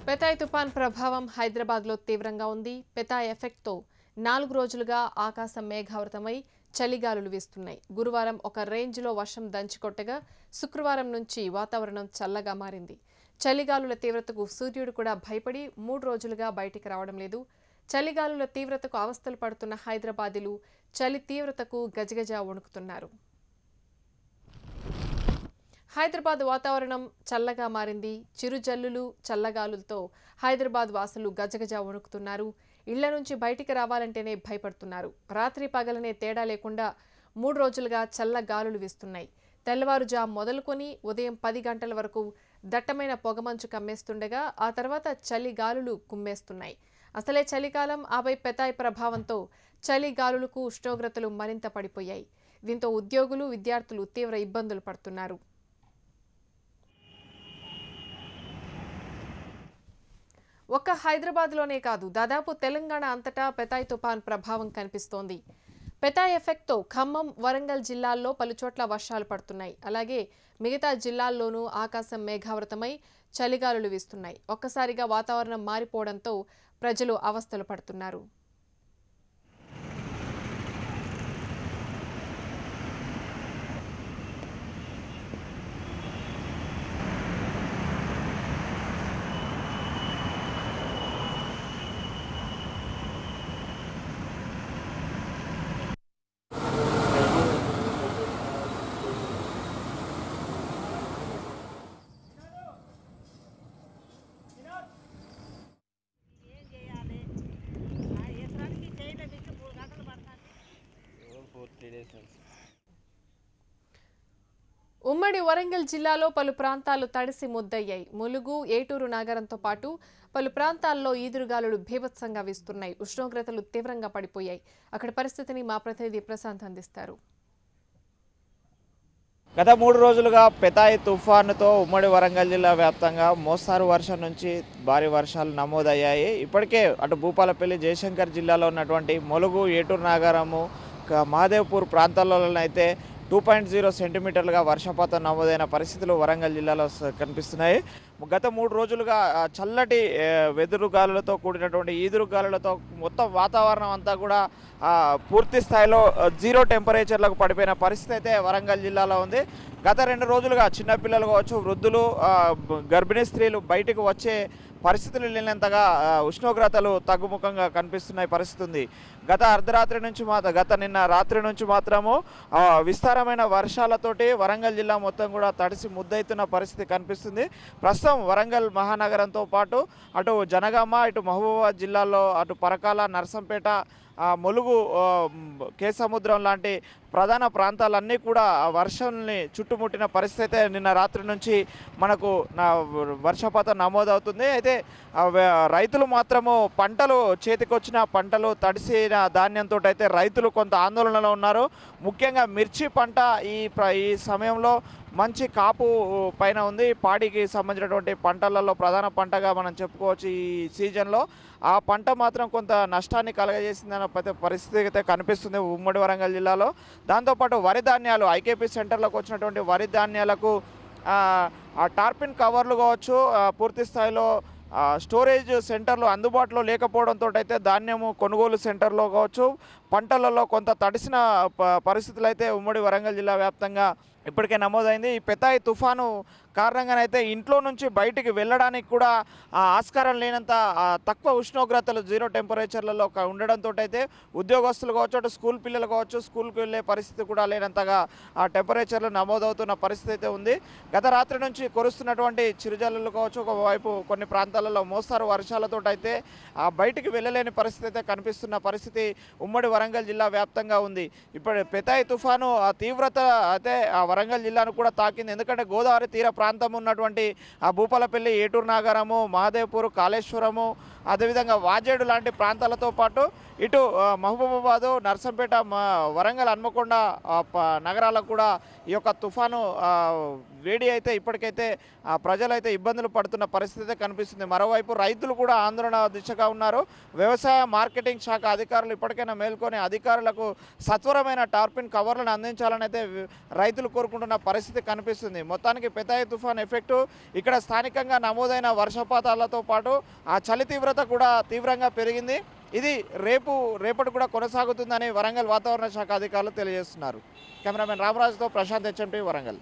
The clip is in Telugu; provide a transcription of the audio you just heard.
పెతాయ్ తుఫాన్ ప్రభావం హైదరాబాద్లో తీవ్రంగా ఉంది. పెతాయ్ ఎఫెక్ట్తో 4 రోజులుగా ఆకాశం మేఘావృతమై చలిగాలులు వీస్తున్నాయి. గురువారం ఒక రేంజ్లో వర్షం దంచికొట్టగా శుక్రవారం నుంచి వాతావరణం చల్లగా మారింది. చలిగాలుల తీవ్రతకు సూర్యుడు కూడా భయపడి 3 రోజులుగా బయటికి రావడం లేదు. చలిగాలుల తీవ్రతకు అవస్థలు పడుతున్న హైదరాబాదీలు చలి తీవ్రతకు గజగజ వణుకుతున్నారు. హైదరాబాద్ వాతావరణం చల్లగా మారింది. చిరుజల్లులు చల్లగాలులతో హైదరాబాద్ వాసులు గజగజ వణుకుతున్నారు. ఇళ్ల నుంచి బయటికి రావాలంటేనే భయపడుతున్నారు. రాత్రి పగలనే తేడా లేకుండా 3 రోజులుగా చల్ల గాలులు వీస్తున్నాయి. తెల్లవారుజాము మొదలుకొని ఉదయం 10 గంటల వరకు దట్టమైన పొగమంచు కమ్మేస్తుండగా ఆ తర్వాత చలి గాలులు కుమ్మేస్తున్నాయి. అసలే చలికాలం, ఆపై పెతాయ్ ప్రభావంతో చలి గాలులకు ఉష్ణోగ్రతలు మరింత పడిపోయాయి. దీంతో ఉద్యోగులు, విద్యార్థులు తీవ్ర ఇబ్బందులు పడుతున్నారు. ఒక్క హైదరాబాద్లోనే కాదు, దాదాపు తెలంగాణ అంతటా పెతాయ్ తుఫాన్ ప్రభావం కనిపిస్తోంది. పెతాయ్ ఎఫెక్ట్తో ఖమ్మం, వరంగల్ జిల్లాల్లో పలుచోట్ల వర్షాలు పడుతున్నాయి. అలాగే మిగతా జిల్లాల్లోనూ ఆకాశం మేఘావృతమై చలిగాలులు వీస్తున్నాయి. ఒక్కసారిగా వాతావరణం మారిపోవడంతో ప్రజలు అవస్థలు పడుతున్నారు. ఉమ్మడి వరంగల్ జిల్లాలో పలు ప్రాంతాలు తడిసి ముద్దయ్యాయి. ములుగు, ఏటూరు నగరంతో పాటు పలు ప్రాంతాల్లో ఈదురుగాలులు బీభత్సంగా వీస్తున్నాయి. ఉష్ణోగ్రతలు తీవ్రంగా పడిపోయాయి. అక్కడ పరిస్థితిని మా ప్రతినిధి ప్రశాంత్ అందిస్తారు. గత 3 రోజులుగా పెతాయ్ తుఫానుతో ఉమ్మడి వరంగల్ జిల్లా వ్యాప్తంగా మోస్తారు వర్షం నుంచి భారీ వర్షాలు నమోదయ్యాయి. ఇప్పటికే అటు భూపాలపల్లి, జయశంకర్ జిల్లాలో ఉన్నటువంటి ములుగు, ఏటూరు నాగారము, మహదేవ్పూర్ ప్రాంతాల్లోనైతే 2.0 సెంటీమీటర్లుగా వర్షపాతం నమోదైన పరిస్థితులు వరంగల్ జిల్లాలో కనిపిస్తున్నాయి. గత 3 రోజులుగా చల్లటి వెదురుగాలులతో కూడినటువంటి ఈదురుగాలులతో మొత్తం వాతావరణం అంతా కూడా పూర్తి స్థాయిలో 0 టెంపరేచర్లకు పడిపోయిన పరిస్థితి అయితే వరంగల్ జిల్లాలో ఉంది. గత 2 రోజులుగా చిన్నపిల్లలు కావచ్చు, వృద్ధులు, గర్భిణీ స్త్రీలు బయటకు వచ్చే పరిస్థితులు లేనంతగా ఉష్ణోగ్రతలు తగ్గుముఖంగా కనిపిస్తున్న పరిస్థితి ఉంది. గత నిన్న రాత్రి నుంచి మాత్రము విస్తారమైన వర్షాలతోటి వరంగల్ జిల్లా మొత్తం కూడా తడిసి ముద్దయితున్న పరిస్థితి కనిపిస్తుంది. ప్రస్తుతం వరంగల్ మహానగరంతో పాటు అటు జనగామ, ఇటు మహబూబాబాద్ జిల్లాలో అటు పరకాల, నర్సంపేట, ములుగు, కేసముద్రం లాంటి ప్రధాన ప్రాంతాలన్నీ కూడా వర్షాన్ని చుట్టుముట్టిన పరిస్థితి అయితే నిన్న రాత్రి నుంచి మనకు వర్షపాతం నమోదవుతుంది. అయితే రైతులు మాత్రము పంటలు చేతికొచ్చిన పంటలు తడిసిన ధాన్యంతో అయితే రైతులు కొంత ఆందోళనలో ఉన్నారు. ముఖ్యంగా మిర్చి పంట ఈ సమయంలో మంచి కాపు పైన ఉంది. పాడికి సంబంధించినటువంటి పంటలలో ప్రధాన పంటగా మనం చెప్పుకోవచ్చు ఈ సీజన్లో. ఆ పంట మాత్రం కొంత నష్టాన్ని కలగజేసిందన్న పరిస్థితి అయితే కనిపిస్తుంది ఉమ్మడి వరంగల్ జిల్లాలో. దాంతోపాటు వరి ధాన్యాలు, ఐకేపీ సెంటర్లకు వచ్చినటువంటి వరి ధాన్యాలకు టార్పిన్ కవర్లు కావచ్చు, పూర్తి స్థాయిలో స్టోరేజ్ సెంటర్లు అందుబాటులో లేకపోవడంతో అయితే ధాన్యము కొనుగోలు సెంటర్లో కావచ్చు పంటలలో కొంత తడిసిన పరిస్థితులు అయితే ఉమ్మడి వరంగల్ జిల్లా వ్యాప్తంగా ఇప్పటికే నమోదైంది. ఈ పెతాయ్ తుఫాను కారణంగానైతే ఇంట్లో నుంచి బయటికి వెళ్ళడానికి కూడా ఆస్కారం లేనంత తక్కువ ఉష్ణోగ్రతలు 0 టెంపరేచర్లలో ఉండడంతో అయితే ఉద్యోగస్తులు కావచ్చు, అటు స్కూల్ పిల్లలు కావచ్చు, స్కూల్కి వెళ్ళే పరిస్థితి కూడా లేనంతగా ఆ టెంపరేచర్లు నమోదవుతున్న పరిస్థితి అయితే ఉంది. గత రాత్రి నుంచి కురుస్తున్నటువంటి చిరుజల్లులు కావచ్చు, ఒకవైపు కొన్ని ప్రాంతాలలో మోస్తారు వర్షాలతో అయితే బయటికి వెళ్ళలేని పరిస్థితి అయితే కనిపిస్తున్న పరిస్థితి ఉమ్మడి వరంగల్ జిల్లా వ్యాప్తంగా ఉంది. ఇప్పుడు పెతాయ్ తుఫాను తీవ్రత అయితే వరంగల్ జిల్లాను కూడా తాకింది. ఎందుకంటే గోదావరి తీర ప్రాంతం ఉన్నటువంటి భూపాలపల్లి, ఏటూరు నాగారము, మహదేవ్పూర్, కాళేశ్వరము, అదేవిధంగా వాజేడు లాంటి ప్రాంతాలతో పాటు ఇటు మహబూబాబాదు, నర్సంపేట, వరంగల్, హన్మకొండ నగరాలకు కూడా ఈ యొక్క తుఫాను వేడి అయితే ఇప్పటికైతే ప్రజలైతే ఇబ్బందులు పడుతున్న పరిస్థితి కనిపిస్తుంది. మరోవైపు రైతులు కూడా ఆందోళన దిశగా ఉన్నారు. వ్యవసాయ మార్కెటింగ్ శాఖ అధికారులు ఇప్పటికైనా మేల్కొని అధికారులకు సత్వరమైన టార్పిన్ కవర్లను అందించాలని అయితే రైతులు కోరుకుంటున్న పరిస్థితి కనిపిస్తుంది. మొత్తానికి పెతాయి తుఫాన్ ఎఫెక్టు ఇక్కడ స్థానికంగా నమోదైన వర్షపాతాలతో పాటు ఆ చలి తీవ్రత కూడా తీవ్రంగా పెరిగింది. ఇది రేపటి కూడా కొనసాగుతుందని వరంగల్ వాతావరణ శాఖ అధికారులు తెలియజేస్తున్నారు. కెమెరామెన్ రామరాజుతో ప్రశాంత్, HMT, వరంగల్.